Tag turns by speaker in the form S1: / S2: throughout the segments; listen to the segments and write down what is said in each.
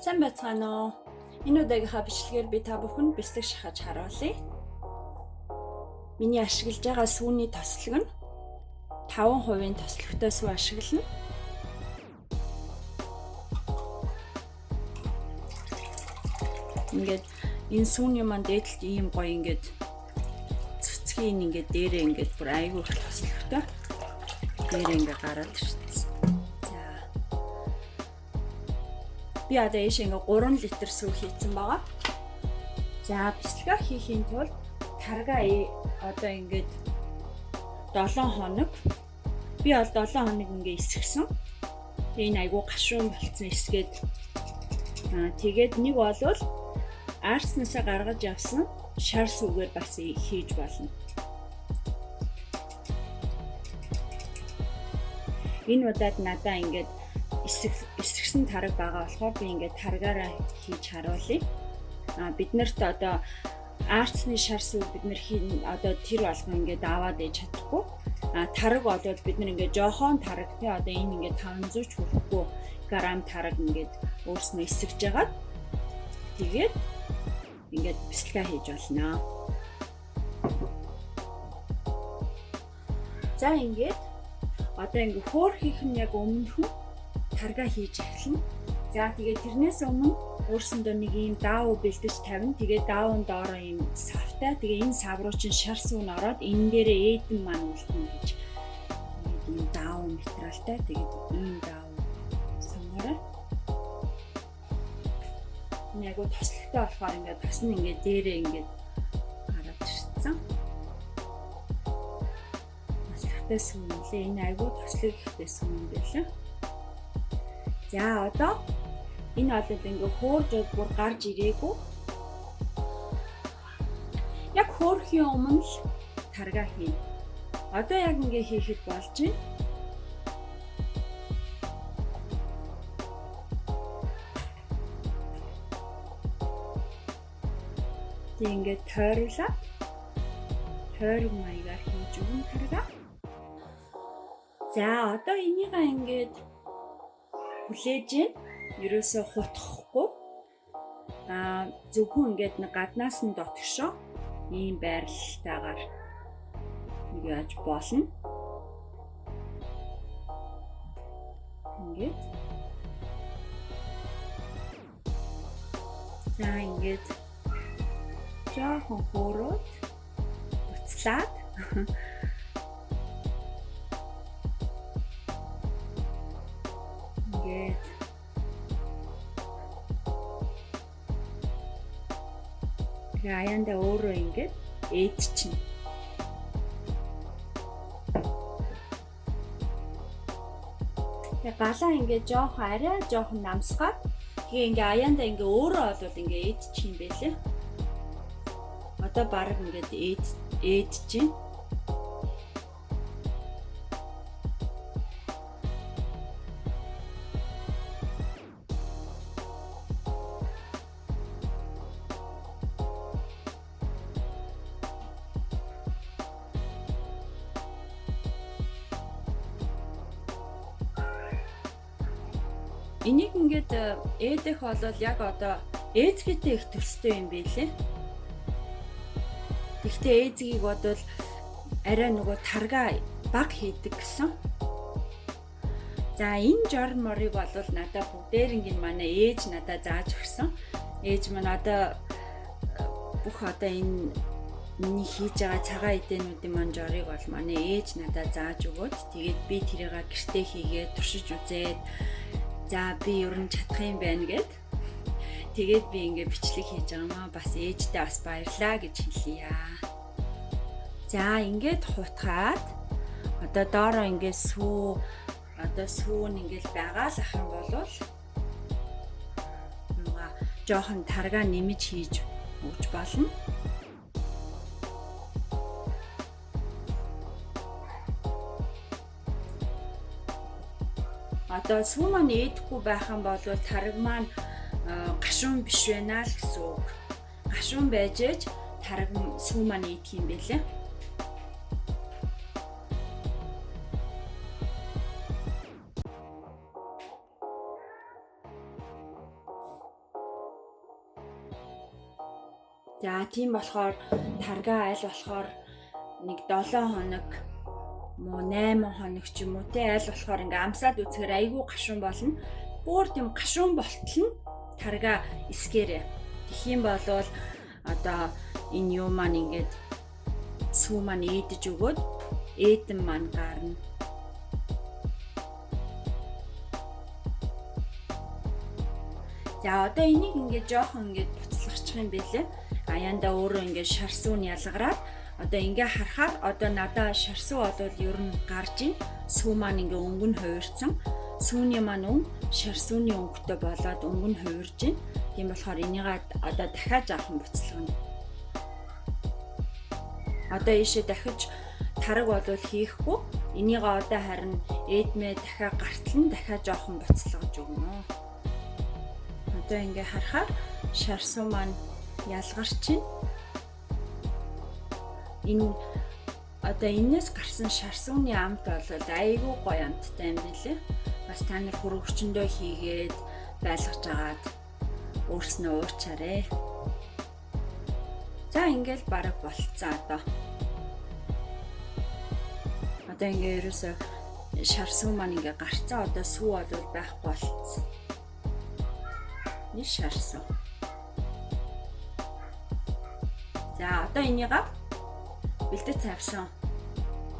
S1: Сайн байцгаана уу? Энэ удаагийнхаа бичлэгээр би та бүхэнд бэлтгэж шахаж харуулъя. Миний ашиглаж байгаа сүүний тослог нь 5% тослогтой сүү ашиглана. Ингээд энэ сүүний маань дээдлэлт ийм гоё ингээд цэцгийн ингээд дээрээ ингээд бүр айгүй их тослогтой. Дээрээ ингээд гараад ирсэн. Би одоо ийш ингээ 3 литр сүү хийцэн байгаа. За бэлтгэл хийхийн тулд тарга одоо ингээд 7 хоног. Би бол 7 хоног ингээ эсгсэн. Энэ айгуу гашуун болцсон эсгээд. Тэгээд нэг болвол арцнаасаа гаргаж авсан шар сүүгээр бас хийж болно. Энэ удаад надаа ингээд эсгсэн тарга байгаа болохоор би ингээд таргаараа хийж харуулъя. Бид нарт одоо арцны шар сүү бид нар одоо тэр болгон ингээд аваад ээж чадахгүй. Тарга болоод бид нар ингээд жоохон тарга тий одоо энэ ингээд 500 ч хүрэхгүй грамм тарга ингээд өөрснөө эсгэж жагаад тэгээд ингээд бэлтгэл хийж болно. За ингээд одоо ингээд хөөр хийх нь яг өмнөхөн тарга хийж эхэлнэ. За тэгээд тэрнээс өмнө өөрсөндөө нэг ийм даав бэлдэж тавина. Тэгээд даавын доороо ийм савтай. Тэгээ энэ сав руу чинь шар сүүн ороод энэ дээрээ эдэн маань үлдэнэ гэж. Тэгээд ийм даав материалтай. Тэгээд ийм даав сонгороо. Нэг гоо тослогтой болохоор ингээд бас нь ингээд дээрээ ингээд гараад ирсэн. Бас хатаа сүүн лээ. Энэ айгуу тослог ихтэй сүүн байлаа. За одоо энэ бол ингээ хөөрж бүр гарч ирээгүй. Яг хөөрхийн өмнө л тарга хийнэ. Одоо яг ингээ хийхэд болж байна. Тэг ингээ тойруулаад тойрог маягаар хийж өгнө тарга. За одоо энийгээ ингээд хүлээж ерөөсөө хутгахгүй зөвхөн ингээд нэг гаднаас нь дотгошоо ийм байралтайгаар нэг яаж болно. Ингээд за ингээд жоохон хөөрөөд буцлаад ингээд аяанда өөрөө ингээд ээдчихнэ. Тэгээ галаа ингээд жоохон арай жоохон намсгаад тэгээ ингээд аяанда ингээд өөрөө болвол ингээд ээдчих юм байлээ. Одоо баг ингээд ээдчихээн. Энийг ингээд ээдэх болвол яг одоо ээзгээтэй их төстэй юм байлээ. Гэхдээ ээзгийг бодвол арай нөгөө тарга баг хийдэг гэсэн. За энэ жор морыг болвол надад бүгдээринг манай ээж надад зааж өгсөн. Ээж маань одоо бүх одоо энэ миний хийж байгаа цагаан эдэнүүдийн маань жорыг бол манай ээж надад зааж өгөөд тэгээд би тэрийг гэртээ хийгээд туршиж үзээд за би ер нь чадах юм байна гэд. Тэгээд би ингээ бичлэг хийж байгаа маа бас ээжтэй бас баярлаа гэж хэлье. За ингээд хутгаад одоо доороо ингээ сүү ингээл байгаа л ах юм болвол юугаа жоохон тарга нэмж хийж өгч болно. Одоо сүү маань ээдэхгүй байх юм бол тарга маань гашуун биш байна л гэсэн үг. Гашуун байж ээж тарга сүү маань ээдэх юм байлээ. За тийм болохоор тарга аль болохоор нэг 7 хоног муу 8 хоног ч юм уу те аль болохоор ингээ амсаад үзэхээр айгүй гашуун болно. Бүр тийм гашуун болтол нь тарга эсгээрээ. Тэгэх юм бол одоо энэ юу маань ингээд сүү маань ээдэж өгөөд ээдэн маань гарна. За одоо энийг ингээд жоохон ингээд буцлагчих юм бэлээ. Аяанда өөрөө ингээд шар сүүн ялгараад одоо ингээ харахаар одоо надаа шар сүү бол ер нь гарч ийн. Сүү маань ингээ өнгө нь хувирсан. Сүүний маань өнгө шар сүүний өнгөтэй болоод өнгө нь хувирж ийн. Тийм болохоор энийг одоо дахиад жаахан буцлагна. Одоо ийшээ дахиж тараг бол хийхгүй. Энийг одоо харин ээдмээ дахиад гартлан дахиад жаахан буцлагж өгнө. Одоо ингээ харахаар шар сүү маань ялгарч байна. Энэ одоо энэс гарсан шар сүүний амт бол айгүй гоё амттай юм билээ. Бас та нар хөрөгчөндөө хийгээд байлгаж агаад өөрснөө уучаарэ. За ингээл бараг болцсон одоо. Одоо ингээ ерөөсө шар сүү маань ингээ гарцсан одоо сүү бол байхгүй болцсон. Ни шар сүү. За одоо энийг бэлдэж тавьсан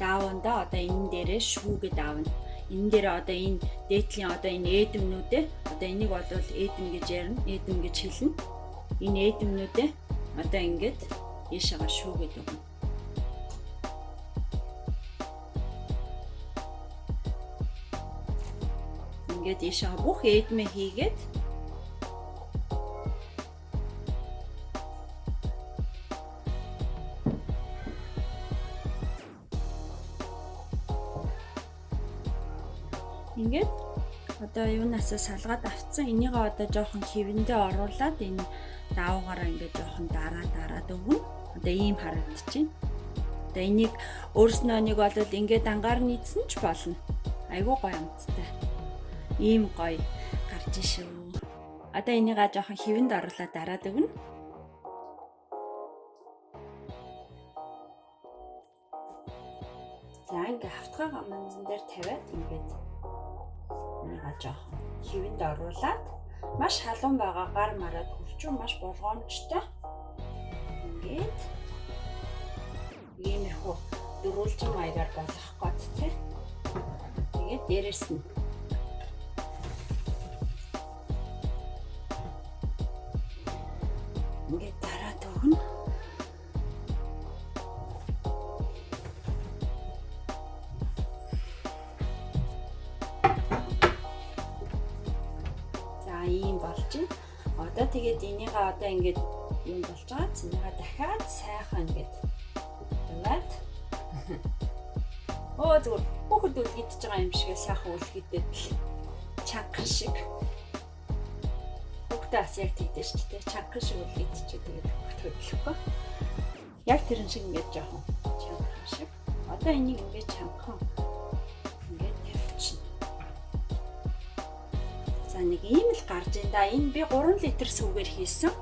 S1: дааванда одоо энэ дээрээ шүүгээ давна. Энэ дээрээ одоо энэ дээдлийн одоо энэ ээдэмнүүдээ одоо энийг бол ээдэм гэж ярина, ээдэм гэж хэлнэ. Энэ ээдэмнүүдээ одоо ингээд ийшээгээ шүүгээд өгнө. Ингээд ийшээгээ бүх ээдмээ хийгээд ингээд одоо юунаас салгаад авцсан энийг одоо жоохон хивэндээ оруулаад энэ даавгаараа ингээд жоохон дараад өгнө. Одоо ийм харагдчихэв. Одоо энийг өөрснөө нэг бол ингээд ангаар нийцсэн ч болно. Айгуу гоё амттай. Ийм гоё гарч шүү. Одоо энийг жоохон хивэнд оруулаад дараад өгнө. За ингээд хавтгай манзан дээр тавиад ингээд энийг жоохон хивэнд оруулаад маш халуун байгаа гар мараад хөвчөө маш болгоомжтой. Ингээд иймэрхүү дөрвөлжин маягаар болгох гээд тэ. Тэгээд дээрэс нь ингээд дараад өгнө. Ийм болж байна. Одоо тэгээд энийг одоо ингээд юм болж байгаа. Энийг дахиад сайхан ингээд тавиад зүгээр хүүхэд үлгийдэж байгаа юм шиг сайхан үлгийдээд чанга шиг. Хүүхдээ бас яг тэгдэж ч тийм чанга шиг үлгийдэж тэгээд хөдлөхгүй. Яг тэрэн шиг ингээд жоохон чанга шиг. Одоо энийг ингээд чангахан за нэг ийм л гарч ин да. Энэ би 3 литр сүүгээр хийсэн.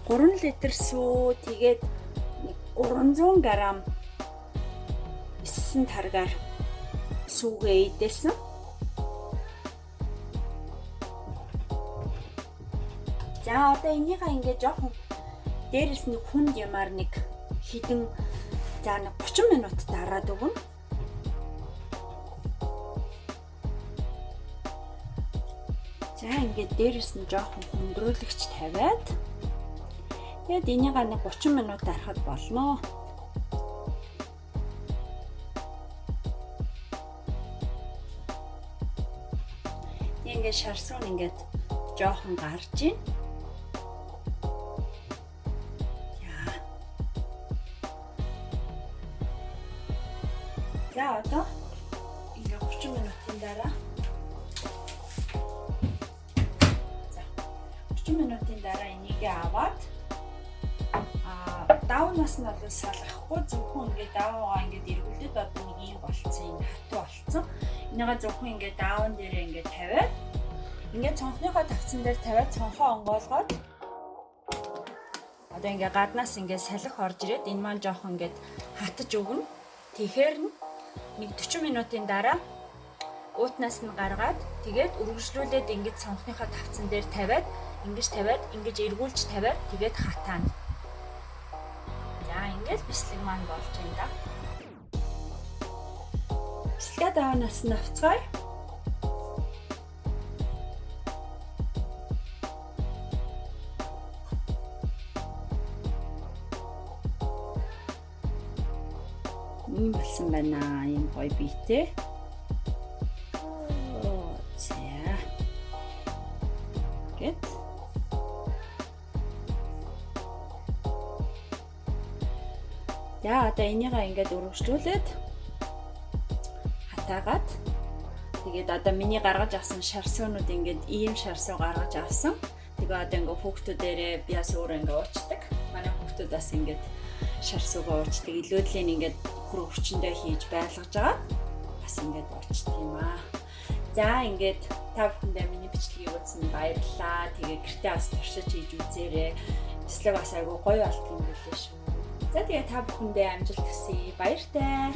S1: 3 литр сүү тэгээд нэг 300 г эссэн таргаар сүүгээ идээсэн. За одоо энийгээ ингээд жоохон дээрэс нэг хүнд ямаар нэг хідэн за нэг 30 минут дараад өгнө. За ингээд дээрэс нь жоохон хөндрүүлэгч тавиад тэгээд энийг нэг 30 минут арахад болно. Ингээд шар сүүн ингээд жоохон гарч ийн. За одоо ингээд 30 минутын дараа 30 минутын дараа энийг аваад даунаас нь бол салгахгүй зөвхөн ингээд даавгаа ингээд эргүүлээд одоо нэг юм болцсон юм хатуу болцсон. Энийгээ зөвхөн ингээд даун дээрээ ингээд тавиад ингээд цонхныхоо тавцсан дээр тавиад цонхоо онгоолгоод Одоо ингээ гаднаас ингээ салхи орж ирээд энэ маань жоох ингээд хатаж өгнө. Тэгэхээр нэг 40 минутын дараа уутнаас нь гаргаад тэгээд үргэлжлүүлээд ингэж цонхныхоо тавцан дээр тавиад ингэж эргүүлж тавиад тэгээд хатаана. За ингээд бислэг маань болж байна да. Бислэгээ даваанаас нь авцгаая. Ийм болсон байна. Ийм гоё биетэй. За одоо энийгээ ингээд өргөжлүүлээд хатаагаад тэгээд одоо миний гаргаж авсан шарсуунууд ингээд ийм шарсуу гаргаж авсан. Тэгээ одоо ингээд хүүхдүүдээрээ биас өөр ингээд уучдаг. Манай хүүхдүүд бас ингээд шарсуугаа уучдаг. Илүүдлийн ингээд хөр өвчнөдөө хийж байлгаж байгаа. Бас ингээд уучдаг юм аа. За ингээд та бүхэндээ миний бичлэгийг үзсэн баярлалаа. Тэгээ гэртээ бас туршиж хийж үзээрэй. Бислэг бас айгүй гоё болт юм билээ шүү. За тэгээ та бүхэндээ амжилт хүсье. Баяртай.